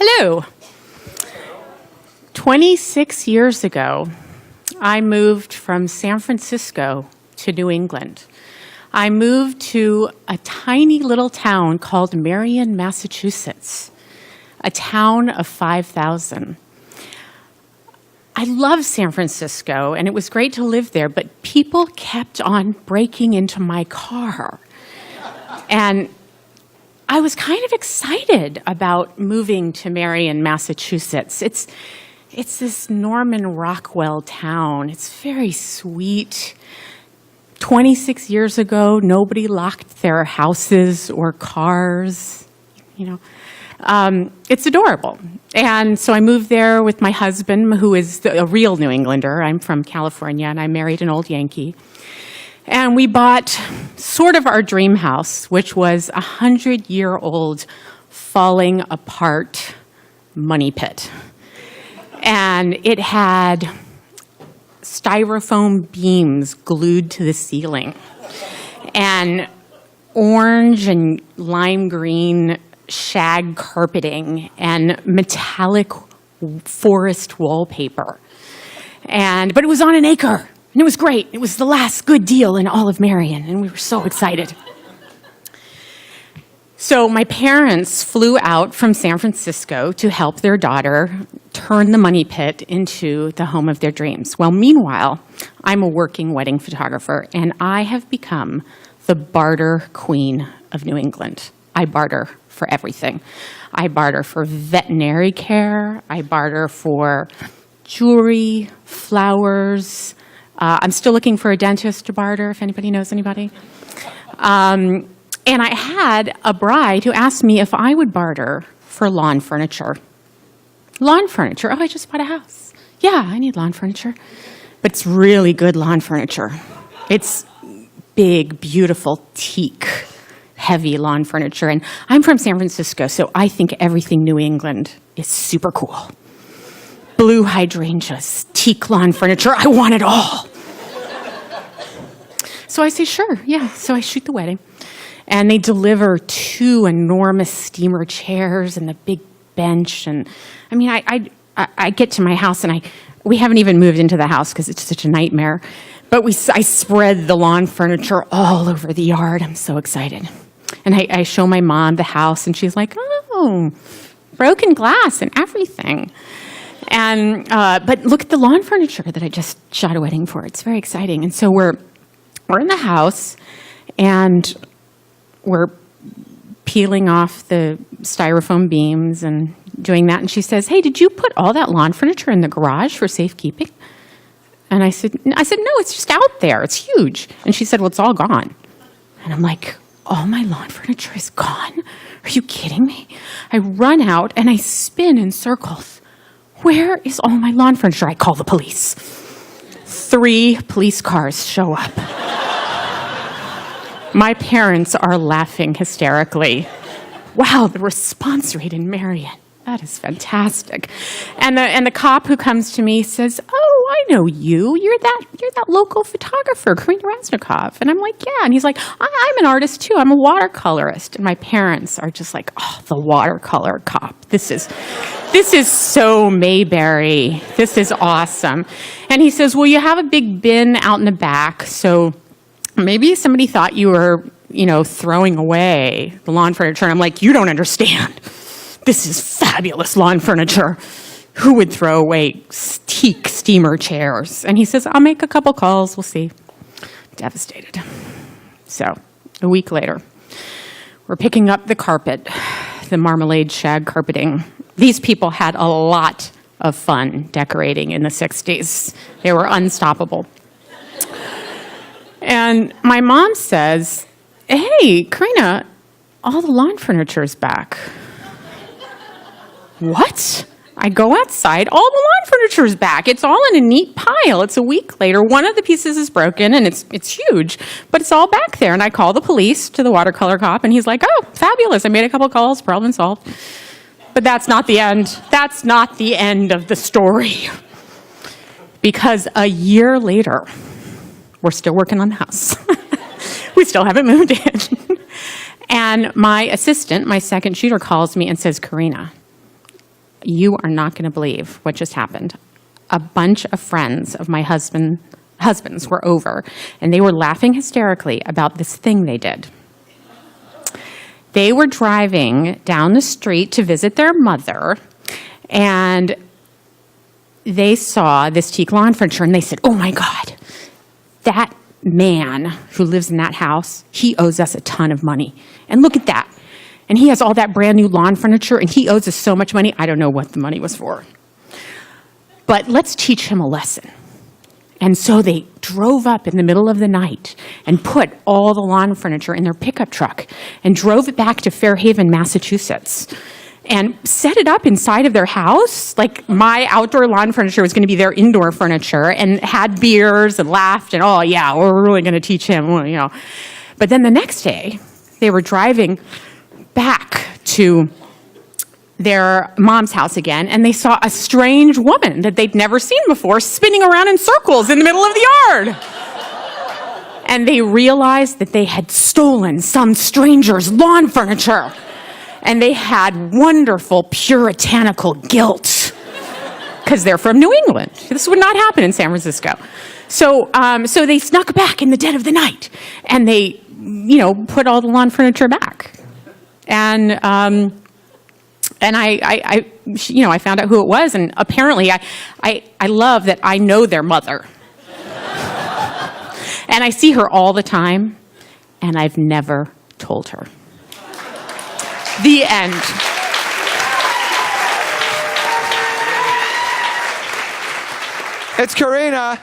Hello. 26 years ago, I moved from San Francisco to New England. I moved to a tiny little town called Marion, Massachusetts, a town of 5,000. I love San Francisco, and it was great to live there, but people kept on breaking into my car. And I was kind of excited about moving to Marion, Massachusetts. It's this Norman Rockwell town. It's very sweet. 26 years ago, nobody locked their houses or cars, It's adorable. And so I moved there with my husband, who is a real New Englander. I'm from California, and I married an old Yankee. And we bought sort of our dream house, which was a 100-year-old falling apart money pit. And it had styrofoam beams glued to the ceiling, and orange and lime green shag carpeting, and metallic forest wallpaper. But it was on an acre, and it was great. It was the last good deal in all of Marion, and we were so excited. So my parents flew out from San Francisco to help their daughter turn the money pit into the home of their dreams. Well, meanwhile, I'm a working wedding photographer, and I have become the barter queen of New England. I barter for everything. I barter for veterinary care. I barter for jewelry, flowers. I'm still looking for a dentist to barter, if anybody knows anybody. And I had a bride who asked me if I would barter for lawn furniture. Lawn furniture? Oh, I just bought a house. Yeah, I need lawn furniture. But it's really good lawn furniture. It's big, beautiful, teak, heavy lawn furniture. And I'm from San Francisco, so I think everything New England is super cool. Blue hydrangeas, teak lawn furniture, I want it all. So I say, sure, yeah. So I shoot the wedding. And they deliver 2 enormous steamer chairs and the big bench. And I mean, I get to my house, and we haven't even moved into the house because it's such a nightmare. But I spread the lawn furniture all over the yard. I'm so excited. And I show my mom the house, and she's like, oh, broken glass and everything. But look at the lawn furniture that I just shot a wedding for. It's very exciting. And so we're in the house, and we're peeling off the styrofoam beams and doing that. And she says, hey, did you put all that lawn furniture in the garage for safekeeping? And I said, no, it's just out there. It's huge. And she said, well, it's all gone. And I'm like, all my lawn furniture is gone? Are you kidding me? I run out, and I spin in circles. Where is all my lawn furniture? I call the police. 3 police cars show up. My parents are laughing hysterically. Wow, the response rate in Marion. That is fantastic. And the cop who comes to me says, oh, I know you. You're that local photographer, Corinna Raznikov. And I'm like, yeah. And he's like, I'm an artist too. I'm a watercolorist. And my parents are just like, oh, the watercolor cop. This is so Mayberry. This is awesome. And he says, well, you have a big bin out in the back, so maybe somebody thought you were, throwing away the lawn furniture. And I'm like, you don't understand. This is fabulous lawn furniture. Who would throw away teak steamer chairs? And he says, I'll make a couple calls. We'll see. Devastated. So a week later, we're picking up the carpet, the marmalade shag carpeting. These people had a lot of fun decorating in the 60s. They were unstoppable. And my mom says, hey, Corinna, all the lawn furniture is back. What? I go outside, all the lawn furniture is back. It's all in a neat pile. It's a week later. One of the pieces is broken, and it's huge, but it's all back there. And I call the police to the watercolor cop, and he's like, oh, fabulous. I made a couple calls, problem solved. But that's not the end. That's not the end of the story. Because a year later, we're still working on the house. We still haven't moved in. And my assistant, my second shooter, calls me and says, Corinna, You are not going to believe what just happened. A bunch of friends of my husband's were over, and they were laughing hysterically about this thing they did. They were driving down the street to visit their mother, and they saw this teak lawn furniture, and they said, "Oh my God, that man who lives in that house, he owes us a ton of money. And look at that. And he has all that brand new lawn furniture, and he owes us so much money. I don't know what the money was for. But let's teach him a lesson." And so they drove up in the middle of the night and put all the lawn furniture in their pickup truck and drove it back to Fairhaven, Massachusetts, and set it up inside of their house. Like my outdoor lawn furniture was going to be their indoor furniture, and had beers and laughed and, oh yeah, we're really going to teach him, well, you know. But then the next day, they were driving back to their mom's house again, and they saw a strange woman that they'd never seen before spinning around in circles in the middle of the yard. And they realized that they had stolen some stranger's lawn furniture. And they had wonderful puritanical guilt because they're from New England. This would not happen in San Francisco. So they snuck back in the dead of the night, and they, put all the lawn furniture back. And I found out who it was, and apparently I love that I know their mother. And I see her all the time, and I've never told her. The end. It's Corinna.